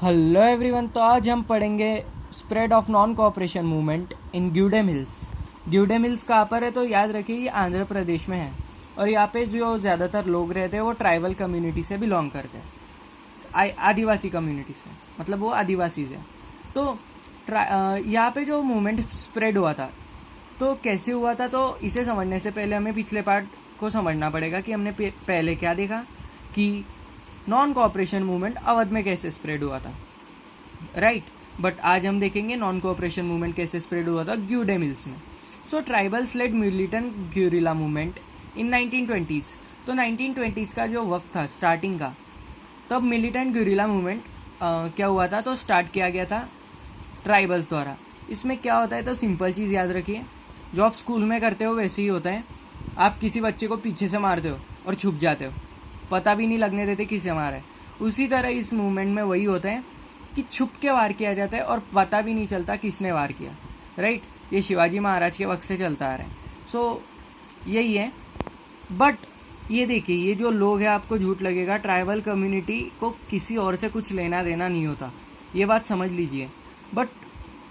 Hello everyone. तो आज हम पढ़ेंगे spread of non cooperation movement in Gudem Hills. Gudem Hills कहाँ पर है तो याद रखिए ये आंध्र प्रदेश में है और यहाँ पे जो ज़्यादातर लोग रहते हैं वो ट्राइबल कम्युनिटी से बिलोंग करते हैं, आदिवासी कम्युनिटी से, मतलब वो आदिवासी है। तो यहाँ पे जो मूवमेंट स्प्रेड हुआ था तो कैसे हुआ था, तो इसे समझने से पहले हमें पिछले पार्ट को समझना पड़ेगा कि हमने पहले क्या देखा कि नॉन कोऑपरेशन मूवमेंट अवध में कैसे स्प्रेड हुआ था, राइट। बट आज हम देखेंगे नॉन कोऑपरेशन मूवमेंट कैसे स्प्रेड हुआ था ग्यूडेम हिल्स में। So tribals led militant guerrilla movement in 1920s। तो 1920s का जो वक्त था स्टार्टिंग का, तब मिलिटेंट ग्यूरिला मूवमेंट क्या हुआ था, तो स्टार्ट किया गया था ट्राइबल्स द्वारा। इसमें क्या होता है, तो सिंपल चीज़ याद रखिए, जो आप स्कूल में करते हो वैसे ही होता है। आप किसी बच्चे को पीछे से मारते हो और छुप जाते हो, पता भी नहीं लगने देते किसे मारा है। उसी तरह इस मूवमेंट में वही होता है कि छुप के वार किया जाता है और पता भी नहीं चलता किसने वार किया, राइट। ये शिवाजी महाराज के वक्त से चलता आ रहा है। सो यही है। बट ये देखिए, ये जो लोग हैं, आपको झूठ लगेगा, ट्राइबल कम्युनिटी को किसी और से कुछ लेना देना नहीं होता, ये बात समझ लीजिए। बट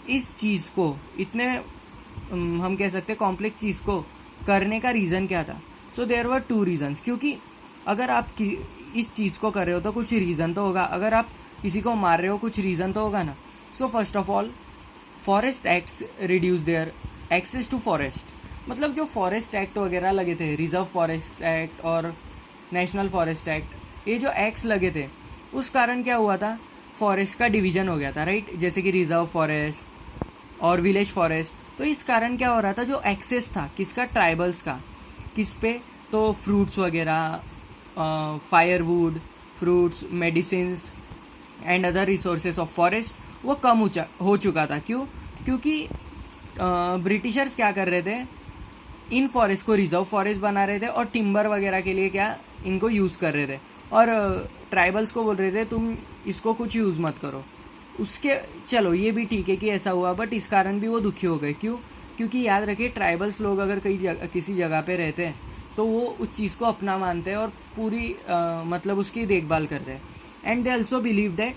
इस चीज़ को इतने हम कह सकते कॉम्प्लेक्स चीज़ को करने का रीज़न क्या था। So there were 2 reasons. क्योंकि अगर आप इस चीज़ को कर रहे हो तो कुछ रीज़न तो होगा, अगर आप किसी को मार रहे हो कुछ रीज़न तो होगा ना। So first of all, forest acts reduce their access to forest. मतलब जो फॉरेस्ट एक्ट वगैरह लगे थे, रिजर्व फॉरेस्ट एक्ट और नेशनल फॉरेस्ट एक्ट, ये जो एक्ट्स लगे थे उस कारण क्या हुआ था, फॉरेस्ट का डिवीजन हो गया था, राइट। जैसे कि रिजर्व फॉरेस्ट और विलेज फॉरेस्ट। तो इस कारण क्या हो रहा था, जो एक्सेस था किसका, ट्राइबल्स का, किस पे, तो फ्रूट्स वगैरह, firewood, fruits, medicines and other resources of forest, वो कम हो चुका था। क्यों? क्योंकि ब्रिटिशर्स क्या कर रहे थे, इन फॉरेस्ट को रिजर्व फॉरेस्ट बना रहे थे और टिम्बर वगैरह के लिए क्या इनको यूज़ कर रहे थे, और ट्राइबल्स को बोल रहे थे तुम इसको कुछ यूज़ मत करो। उसके चलो ये भी ठीक है कि ऐसा हुआ, बट इस कारण भी वो दुखी हो गए। क्यों? क्योंकि याद रखिए, ट्राइबल्स लोग अगर किसी जगह पे रहते हैं तो वो उस चीज़ को अपना मानते हैं और पूरी मतलब उसकी देखभाल करते हैं। And they also believe that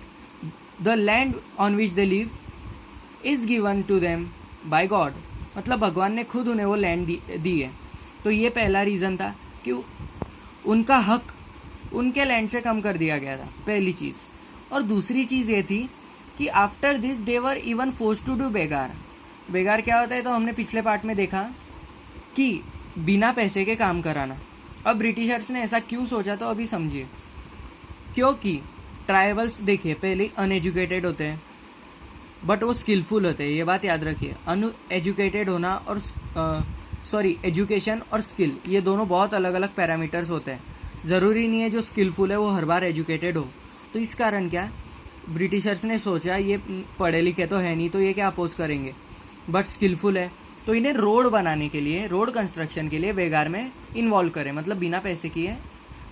the land on which they live is given to them by God. मतलब भगवान ने खुद उन्हें वो लैंड दी है। तो ये पहला रीज़न था कि उनका हक उनके लैंड से कम कर दिया गया था, पहली चीज़। और दूसरी चीज़ ये थी कि after this they were even force to do बेगार। बेगार क्या होता है, तो हमने पिछले पार्ट में देखा कि बिना पैसे के काम कराना। अब ब्रिटिशर्स ने ऐसा क्यों सोचा, तो अभी समझिए। क्योंकि ट्राइबल्स देखिए पहले अनएजुकेटेड होते हैं बट वो स्किलफुल होते हैं, ये बात याद रखिए। अनएजुकेटेड होना और एजुकेशन और स्किल, ये दोनों बहुत अलग अलग पैरामीटर्स होते हैं। ज़रूरी नहीं है जो स्किलफुल है वो हर बार एजुकेटेड हो। तो इस कारण क्या ब्रिटिशर्स ने सोचा, ये पढ़े लिखे तो है नहीं तो ये क्या अपोज करेंगे, बट स्किलफुल है, तो इन्हें रोड बनाने के लिए, रोड कंस्ट्रक्शन के लिए बेगार में इन्वॉल्व करें, मतलब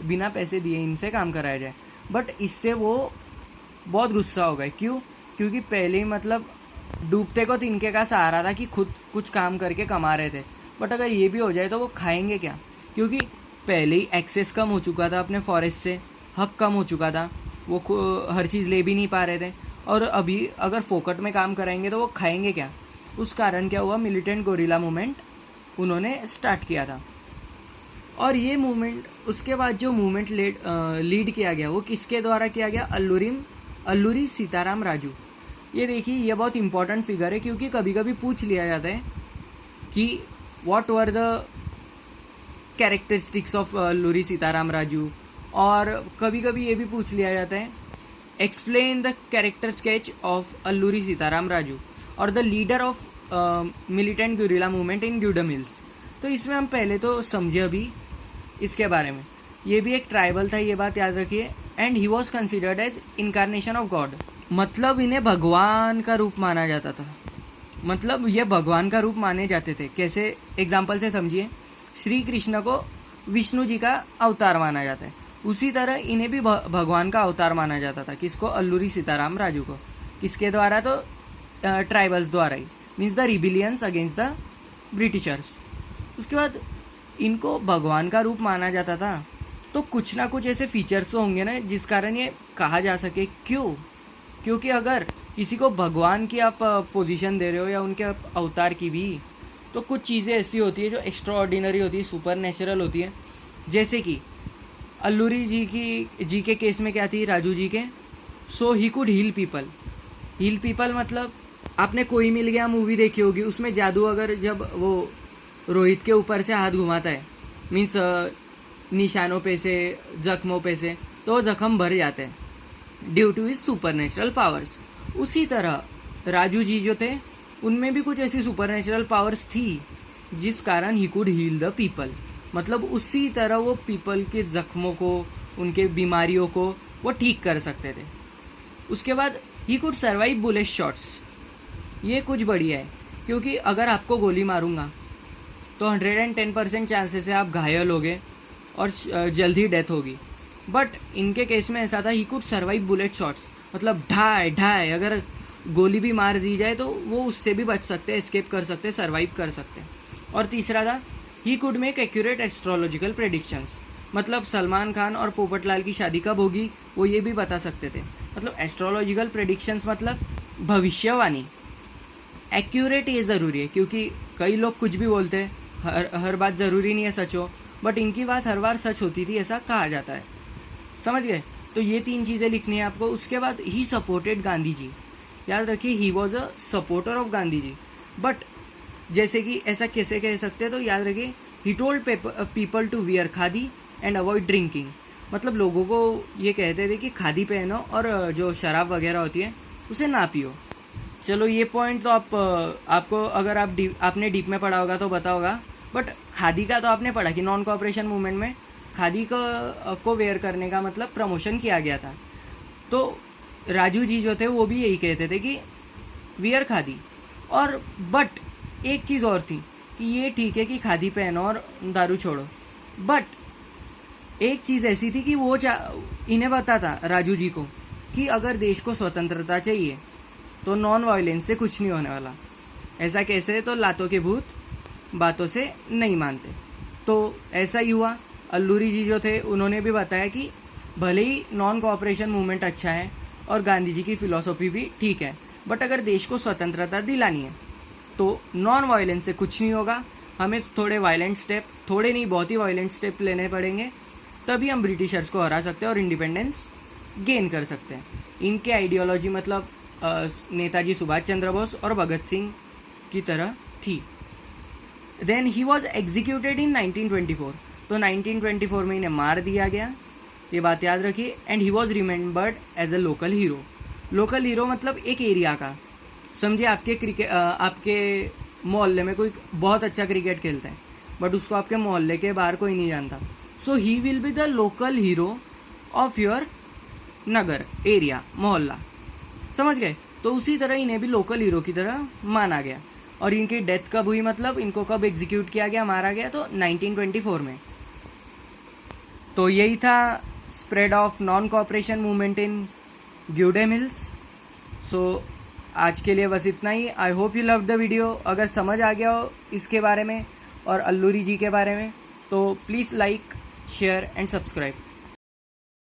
बिना पैसे दिए इनसे काम कराया जाए। बट इससे वो बहुत गुस्सा हो गए। क्यों? क्योंकि पहले ही मतलब डूबते को तिनके का सहारा था कि खुद कुछ काम करके कमा रहे थे, बट अगर ये भी हो जाए तो वो खाएंगे क्या? क्योंकि पहले ही एक्सेस कम हो चुका था अपने फॉरेस्ट से, हक कम हो चुका था, वो हर चीज़ ले भी नहीं पा रहे थे, और अभी अगर फोकट में काम कराएंगे तो वो खाएंगे क्या? उस कारण क्या हुआ, मिलिटेंट गोरिल्ला मूवमेंट उन्होंने स्टार्ट किया था। और ये मूवमेंट, उसके बाद जो मूवमेंट लीड किया गया वो किसके द्वारा किया गया, अल्लूरी सीताराम राजू। ये देखिए, ये बहुत इंपॉर्टेंट फिगर है क्योंकि कभी कभी पूछ लिया जाता है कि what were the characteristics of Alluri Sitarama Raju, और कभी कभी ये भी पूछ लिया जाता है explain the character sketch of Alluri Sitarama Raju और the leader of militant guerrilla movement in Gudem Hills. तो इसमें हम पहले तो समझे अभी इसके बारे में। ये भी एक ट्राइबल था, ये बात याद रखिए। And he was considered as incarnation of God, मतलब इन्हें भगवान का रूप माना जाता था। मतलब ये भगवान का रूप माने जाते थे। कैसे? एग्जाम्पल से समझिए, श्री कृष्ण को विष्णु जी का अवतार माना जाता है, उसी तरह इन्हें भी भगवान का अवतार माना जाता था। किसको? अल्लूरी सीताराम राजू को। किसके द्वारा? तो ट्राइबल्स द्वारा ही, means the rebellions against the Britishers. उसके बाद इनको भगवान का रूप माना जाता था, तो कुछ ना कुछ ऐसे फीचर्स तो होंगे ना जिस कारण ये कहा जा सके। क्यों? क्योंकि अगर किसी को भगवान की आप पोजीशन दे रहे हो या उनके अवतार की भी, तो कुछ चीज़ें ऐसी होती है जो एक्स्ट्रा ऑर्डिनरी होती है, सुपर नेचुरल होती है। जैसे कि अल्लूरी जी के केस में क्या थी, राजू जी के, so he could heal people. Heal people मतलब आपने कोई मिल गया मूवी देखी होगी, उसमें जादू अगर जब वो रोहित के ऊपर से हाथ घुमाता है, मीन्स निशानों पे से, जख्मों पे से, तो वो जख्म भर जाते हैं due to his supernatural powers. उसी तरह राजू जी जो थे उनमें भी कुछ ऐसी सुपर नेचुरल पावर्स थी जिस कारण he could heal the people. मतलब उसी तरह वो पीपल के जख्मों को, उनके बीमारियों को वो ठीक कर सकते थे। उसके बाद he could survive bullet shots. ये कुछ बढ़िया है, क्योंकि अगर आपको गोली मारूंगा तो 110% चांसेस है आप घायल होगे और जल्दी डेथ होगी। बट इनके केस में ऐसा था, he could survive bullet shots, मतलब ढाई अगर गोली भी मार दी जाए तो वो उससे भी बच सकते हैं, एस्केप कर सकते हैं, सर्वाइव कर सकते हैं। और तीसरा था, he could make accurate astrological predictions. मतलब सलमान खान और पोपटलाल की शादी कब होगी वो ये भी बता सकते थे। मतलब एस्ट्रोलॉजिकल प्रेडिक्शंस मतलब भविष्यवाणी। एक्यूरेट ये ज़रूरी है, क्योंकि कई लोग कुछ भी बोलते हैं, हर बात ज़रूरी नहीं है सच हो, बट इनकी बात हर बार सच होती थी ऐसा कहा जाता है। समझ गए? तो ये 3 चीज़ें लिखनी है आपको। उसके बाद ही सपोर्टेड गांधी जी। याद रखिए, he was a supporter of Gandhi ji. But जैसे कि ऐसा कैसे कह सकते हैं, तो याद रखिए, he told people to wear khadi and avoid drinking. मतलब लोगों को ये कहते थे कि खादी पहनो और जो शराब वगैरह होती है उसे ना पियो। चलो ये पॉइंट तो आपको अगर आपने डीप में पढ़ा होगा तो पता होगा, बट खादी का तो आपने पढ़ा कि नॉन कोऑपरेशन मूवमेंट में खादी को वेयर करने का मतलब प्रमोशन किया गया था। तो राजू जी जो थे वो भी यही कहते थे कि वियर खादी। और बट एक चीज़ और थी कि ये ठीक है कि खादी पहनो और दारू छोड़ो, बट एक चीज़ ऐसी थी कि वो इन्हें पता था राजू जी को कि अगर देश को स्वतंत्रता चाहिए तो नॉन वायलेंस से कुछ नहीं होने वाला। ऐसा कैसे? तो लातों के भूत बातों से नहीं मानते। तो ऐसा ही हुआ। अल्लूरी जी जो थे उन्होंने भी बताया कि भले ही नॉन कोऑपरेशन मूवमेंट अच्छा है और गांधी जी की फिलॉसफी भी ठीक है, बट अगर देश को स्वतंत्रता दिलानी है तो नॉन वायलेंस से कुछ नहीं होगा। हमें थोड़े वायलेंट स्टेप, थोड़े नहीं बहुत ही वायलेंट स्टेप लेने पड़ेंगे, तभी हम ब्रिटिशर्स को हरा सकते हैं और इंडिपेंडेंस गेन कर सकते हैं। इनके आइडियोलॉजी मतलब नेताजी सुभाष चंद्र बोस और भगत सिंह की तरह थी। Then he was executed in 1924। तो 1924 में इन्हें मार दिया गया, ये बात याद रखिए। And he was remembered as a local hero. Local hero मतलब एक एरिया का। समझिए आपके मोहल्ले में कोई बहुत अच्छा क्रिकेट खेलता है, बट उसको आपके मोहल्ले के बाहर कोई नहीं जानता। So he will be the local hero of your नगर, एरिया, मोहल्ला। समझ गए? तो उसी तरह इन्हें भी लोकल हीरो की तरह माना गया। और इनकी डेथ कब हुई, मतलब इनको कब एग्जीक्यूट किया गया, मारा गया? तो 1924 में। तो यही था spread of non cooperation movement in Gudem Hills. So आज के लिए बस इतना ही। I hope you love the video. अगर समझ आ गया हो इसके बारे में और अल्लूरी जी के बारे में तो please like, share and subscribe.